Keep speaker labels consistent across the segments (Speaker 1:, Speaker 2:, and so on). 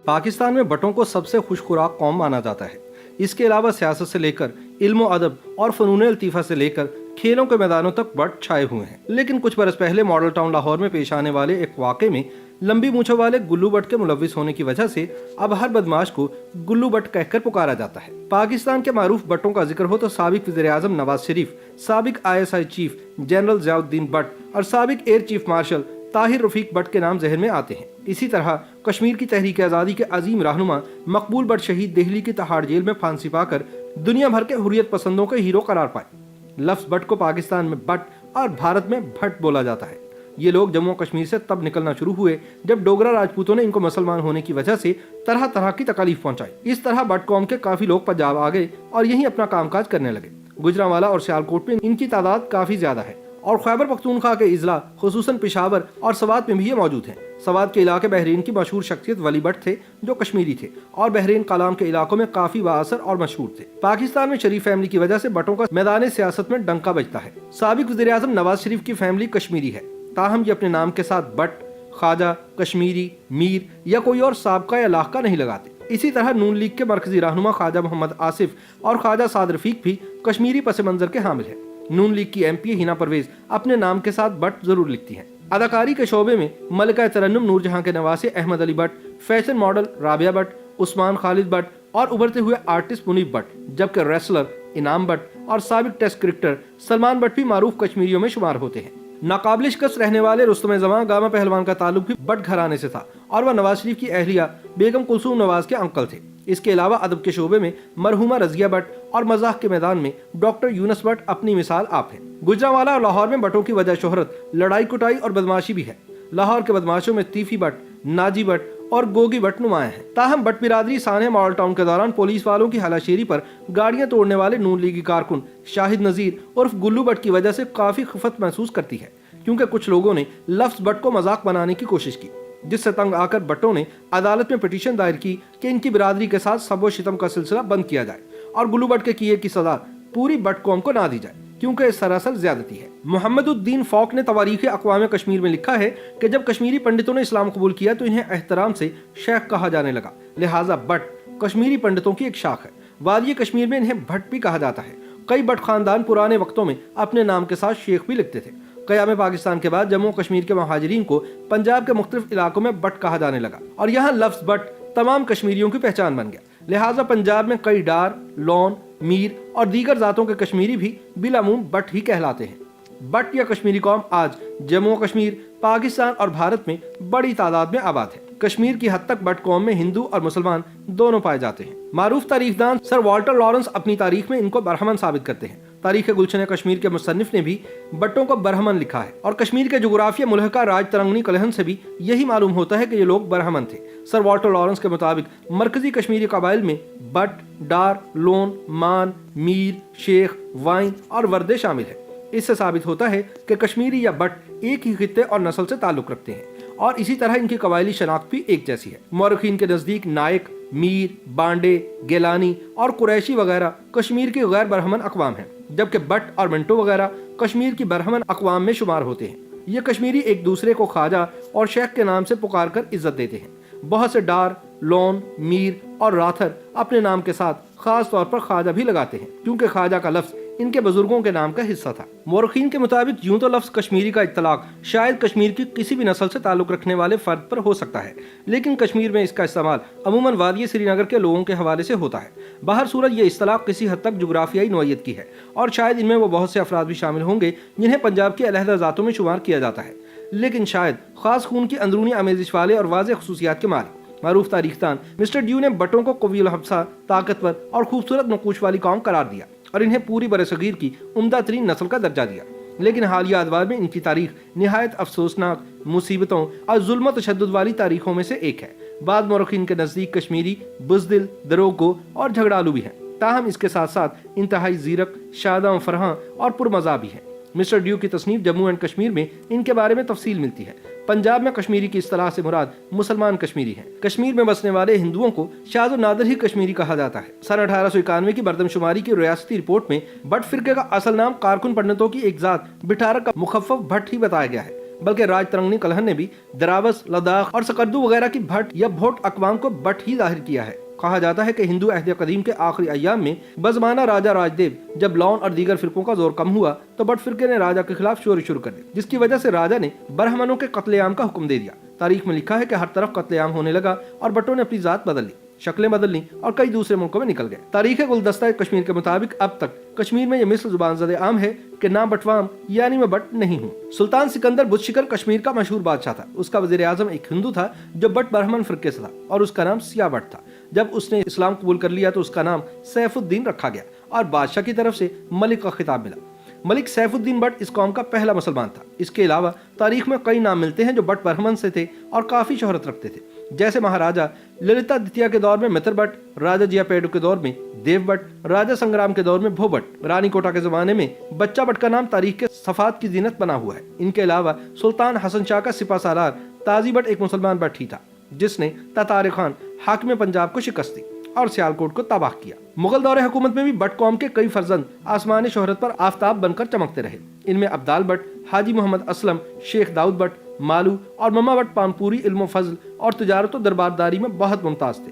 Speaker 1: पाकिस्तान में बटों को सबसे खुशखुराक कौम माना जाता है। इसके अलावा सियासत से लेकर इल्म अदब और फ़नून लतीफ़ा से लेकर खेलों के मैदानों तक बट छाए हुए हैं। लेकिन कुछ बरस पहले मॉडल टाउन लाहौर में पेश आने वाले एक वाक़े में लंबी मूंछों वाले गुल्लू बट के मुलव्विस होने की वजह से अब हर बदमाश को गुल्लू बट कहकर पुकारा जाता है। पाकिस्तान के मारूफ बटों का जिक्र हो तो साबिक वज़ीर-ए-आज़म नवाज शरीफ, साबिक ISI chief general Ziauddin but और साबिक air chief marshal Tahir Rafiq but के नाम जहन में आते हैं। इसी तरह कश्मीर की तहरीक आज़ादी के अजीम रहनुमा मकबूल बट शहीद दिल्ली की तहाड़ जेल में फांसी पाकर दुनिया भर के हुर्रियत पसंदों के हीरो करार पाए। लफ्ज़ बट को पाकिस्तान में बट और भारत में भट्ट बोला जाता है। ये लोग जम्मू कश्मीर से तब निकलना शुरू हुए जब डोगरा राजपूतों ने इनको मुसलमान होने की वजह से तरह तरह की तकलीफ पहुंचाई। इस तरह बट कौम के काफी लोग पंजाब आ गए और यहीं अपना कामकाज करने लगे। गुजरांवाला और सियालकोट में इनकी तादाद काफी ज्यादा है और खैबर पख्तूनख्वा के इजला खुसूसन पेशावर और सवात में भी ये मौजूद हैं। सवात के इलाके बहरीन की मशहूर शख्सियत वली बट थे जो कश्मीरी थे और बहरीन कलाम के इलाकों में काफी बाअसर और मशहूर थे। पाकिस्तान में शरीफ फैमिली की वजह से बटों का मैदान सियासत में डंका बजता है। साबिक वज़ीर-ए-आज़म नवाज शरीफ की फैमिली कश्मीरी है, ताहम ये अपने नाम के साथ बट, ख्वाजा, कश्मीरी, मीर या कोई और साबका या लाहका नहीं लगाते। इसी तरह नून लीग के मरकजी रहनुमा ख्वाजा मोहम्मद आसिफ और ख्वाजा साद रफीक भी कश्मीरी पस मंजर के हामिल है। नून लीग की MP हिना परवेज अपने नाम के साथ बट जरूर लिखती हैं। अदाकारी के शोबे में मलिका तरन्नुम नूरजहां के नवासे अहमद अली बट, फैशन मॉडल राबिया बट, उस्मान खालिद बट और उभरते हुए आर्टिस्ट मुनीब बट, जबकि रेसलर इनाम बट और साबिक टेस्ट क्रिकेटर सलमान बट भी मारूफ कश्मीरियों में शुमार होते हैं। नाकाबिल शिकस्त रहने वाले रुस्तम जमां गामा पहलवान का ताल्लुक भी बट घराने से था और वह नवाज शरीफ की अहलिया बेगम कुलसूम नवाज के अंकल थे। इसके अलावा अदब के शोबे में मरहुमा रजिया बट और मजाक के मैदान में डॉक्टर यूनस बट अपनी मिसाल आप हैं। गुजरांवाला और लाहौर में बटों की वजह शोहरत लड़ाई कुटाई और बदमाशी भी है। लाहौर के बदमाशों में तीफी बट, नाजी बट और गोगी बट नुमाया हैं। ताहम बट बिरादरी साने मॉडल टाउन के दौरान पुलिस वालों की हलाशेरी पर गाड़ियां तोड़ने वाले नून लीगी कारकुन शाहिद नजीर उर्फ गुल्लू बट की वजह से काफी खिफत महसूस करती है, क्योंकि कुछ लोगों ने लफ्ज बट को मजाक बनाने की कोशिश की, जिससे तंग आकर बटों ने अदालत में पिटीशन दायर की कि इनकी बिरादरी के साथ सबो शितम का सिलसिला बंद किया जाए और गुल्लू बट के किए की सजा पूरी बट कौम को ना दी जाए, क्योंकि इस सरासर ज्यादती है। मोहम्मदुद्दीन फौक ने तवारीख अक़वाम कश्मीर में लिखा है कि जब कश्मीरी पंडितों ने इस्लाम कबूल किया तो इन्हें एहतराम से शेख कहा जाने लगा, लिहाजा बट कश्मीरी पंडितों की एक शाख है। वादी कश्मीर में इन्हें भट्ट भी कहा जाता है। कई बट खानदान पुराने वक्तों में अपने नाम के साथ शेख भी लिखते थे। क़याम पाकिस्तान के बाद जम्मू कश्मीर के महाजिरीन को पंजाब के मुख्तलिफ इलाकों में बट कहा जाने लगा और यहाँ लफ्ज़ बट तमाम कश्मीरियों की पहचान बन गया। लिहाजा पंजाब में कई डार, लॉन, मीर और दीगर जातों के कश्मीरी भी बिलामूम बट ही कहलाते हैं। बट या कश्मीरी कौम आज जम्मू कश्मीर, पाकिस्तान और भारत में बड़ी तादाद में आबाद है। कश्मीर की हद तक बट कौम में हिंदू और मुसलमान दोनों पाए जाते हैं। मारूफ तारीखदान सर वाल्टर लॉरेंस अपनी तारीख में इनको बरहमन साबित करते हैं। तारीख गुलशन कश्मीर के मुसन्निफ ने भी बट्टों को बरहमन लिखा है और कश्मीर के जोग्राफिया मुल्हका राज तरंगनी कलहन से भी यही मालूम होता है कि ये लोग बरहमन थे। सर वाल्टर लॉरेंस के मुताबिक मरकजी कश्मीरी कबाइल में बट, डार, लोन, मान, मीर, शेख, वाइन और वर्दे शामिल है। इससे साबित होता है कि कश्मीरी या बट एक ही खित्ते और नस्ल से ताल्लुक रखते हैं और इसी तरह इनकी कबायली शनाख्त भी एक जैसी है। मौरखीन के नज़दीक नायक, मीर, बांडे, गेलानी और कुरैशी वगैरह कश्मीर की गैर बरहमन अक़वाम हैं, जबकि बट और मिंटो वगैरह कश्मीर की बरहमन अक़वाम में शुमार होते हैं। ये कश्मीरी एक दूसरे को ख्वाजा और शेख के नाम से पुकार कर इज्जत देते हैं। बहुत से डार, लोन, मीर और राथर अपने नाम के साथ खास तौर पर ख्वाजा भी लगाते हैं, क्योंकि ख्वाजा का लफ्ज़ इनके बुजुर्गों के नाम का हिस्सा था। मौरखीन के मुताबिक यूं तो लफ्ज़ कश्मीरी का इत्तलाक शायद कश्मीर की किसी भी नस्ल से ताल्लुक रखने वाले फर्द पर हो सकता है, लेकिन कश्मीर में इसका इस्तेमाल अमूमन वादी श्रीनगर के लोगों के हवाले से होता है। बाहर सूरत ये इस्तलाक किसी हद तक जुग्राफियाई नौइयत की है और शायद इनमें वो बहुत से अफराद भी शामिल होंगे जिन्हें पंजाब की अलहदा ज़ातों में शुमार किया जाता है, लेकिन शायद खास खून की अंदरूनी आमेजिश वाले और वाज़ेह खुसूसियात के मालिक। मारूफ तारीखदान मिस्टर ड्यू ने बटों को कवील हफ्सा, ताकतवर और खूबसूरत नकूश वाली कौम करार दिया और इन्हें पूरी बरसगीर की उम्दा तरीन नस्ल का दर्जा दिया। लेकिन हालिया अदवार में इनकी तारीख निहायत अफसोसनाक, मुसीबतों और जुल्म तशद्दुद वाली तारीखों में से एक है। बाद मौरखीन के नज़दीक कश्मीरी बुज़दिल, दरोगो और झगड़ालू भी हैं, ताहम इसके साथ साथ इंतहाई ज़ीरक, शादा फरहां और पुरमज़ा भी हैं। मिस्टर ड्यू की तसनीफ जम्मू एंड कश्मीर में इनके बारे में तफसील मिलती है। पंजाब में कश्मीरी की इस्तिलाह से मुराद मुसलमान कश्मीरी हैं। कश्मीर में बसने वाले हिंदुओं को शाज़ नादर ही कश्मीरी कहा जाता है। सन 1891 की मरदमशुमारी की रियासती रिपोर्ट में बट फिरके का असल नाम कारकुन पंडितों की एक जात बिठारक का मुखफ़फ़ भट्ट ही बताया गया है। बल्कि राज तरंगनी कलहन ने भी द्रावस, लद्दाख और सकर्दू वगैरह की भट या भोट अकवाम को बट ही जाहिर किया है। कहा जाता है कि हिंदू अहद कदीम के आखिरी अय्याम में बज़माना राजा राजदेव जब लॉन और दीगर फिरकों का जोर कम हुआ तो बट फिरके ने राजा के खिलाफ शोर शुरू कर दी, जिसकी वजह से राजा ने ब्राह्मणों के कत्लेआम का हुक्म दे दिया। तारीख में लिखा है कि हर तरफ कत्लेआम होने लगा और बटों ने अपनी जात बदल ली, शक्लें बदल ली और कई दूसरे मुल्कों में निकल गए। तारीख गुलदस्ता कश्मीर के मुताबिक अब तक कश्मीर में यह मिस्र जुबान ज़द आम है कि ना बटवाम यानी मैं बट नहीं हूँ। सुल्तान सिकंदर बुतशिकर कश्मीर का मशहूर बादशाह था। उसका वज़ीर आज़म एक हिंदू था जो बट ब्राह्मण फिरके से था और उसका नाम सिया बट था। जब उसने इस्लाम कबूल कर लिया तो उसका नाम सैफुद्दीन रखा गया और बादशाह की तरफ से मलिक का खिताब मिला। मलिक सैफुद्दीन बट इस कौम का पहला मुसलमान था। इसके अलावा तारीख में कई नाम मिलते हैं जो बट ब्राह्मण से थे और काफी शोहरत रखते थे, जैसे महाराजा ललिता द्वितीय के दौर में मित्र बट, राजा जियापेडु के दौर में देव बट, राजा संग्राम के दौर में भो बट, रानी कोटा के जमाने में बच्चा बट का नाम तारीख के सफात की जीनत बना हुआ है। इनके अलावा सुल्तान हसन शाह का सिपा सालार ताजी बट एक मुसलमान बट ही था जिसने तातार खान हाकिम पंजाब को शिकस्त दी और सियालकोट को तबाह किया। मुगल दौरे हुकूमत में भी बट कौम के कई फर्जंद आसमानी शोहरत पर आफताब बनकर चमकते रहे। इनमें अब्दाल बट, हाजी मोहम्मद असलम, शेख दाऊद बट, मालू और मम्मा बट पानपुरी इल्म फजल और तिजारत दरबारदारी में बहुत मुमताज थे।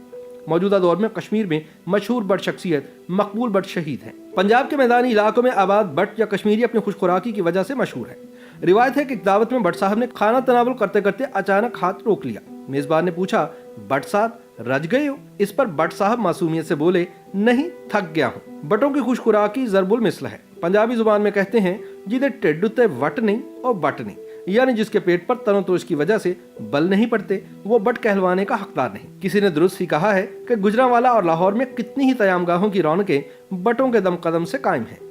Speaker 1: मौजूदा दौर में कश्मीर में मशहूर बट शख्सियत मकबूल बट शहीद हैं। पंजाब के मैदानी इलाकों में आबाद बट या कश्मीरी अपनी खुश खुराकी की वजह से मशहूर है। रिवायत है कि एक दावत में बट साहब ने खाना तनावुल करते करते अचानक हाथ रोक लिया। मेजबान ने पूछा, बट साहब रज गए हो? इस पर बट साहब मासूमियत से बोले, नहीं, थक गया हूँ। बटों की खुश खुराकी ज़रबुल मिसल है। पंजाबी जुबान में कहते हैं जिदे टिड्ड उत्ते वट नहीं और बट नहीं, यानी जिसके पेट पर तनोतोष की वजह से बल नहीं पड़ते वो बट कहलवाने का हकदार नहीं। किसी ने दुरुस्त ही कहा है कि गुजरांवाला और लाहौर में कितनी ही तयामगाहों की रौनकें बटों के दम कदम से कायम है।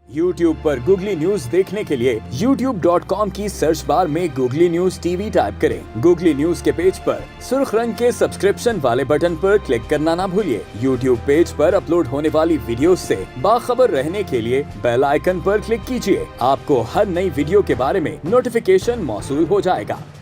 Speaker 2: YouTube पर गूगली न्यूज देखने के लिए youtube.com की सर्च बार में गूगली न्यूज टीवी टाइप करें। गूगली न्यूज के पेज पर सुर्ख रंग के सब्सक्रिप्शन वाले बटन पर क्लिक करना ना भूलिए। YouTube पेज पर अपलोड होने वाली वीडियोस से बाखबर रहने के लिए बेल आइकन पर क्लिक कीजिए। आपको हर नई वीडियो के बारे में नोटिफिकेशन मौसूल हो जाएगा।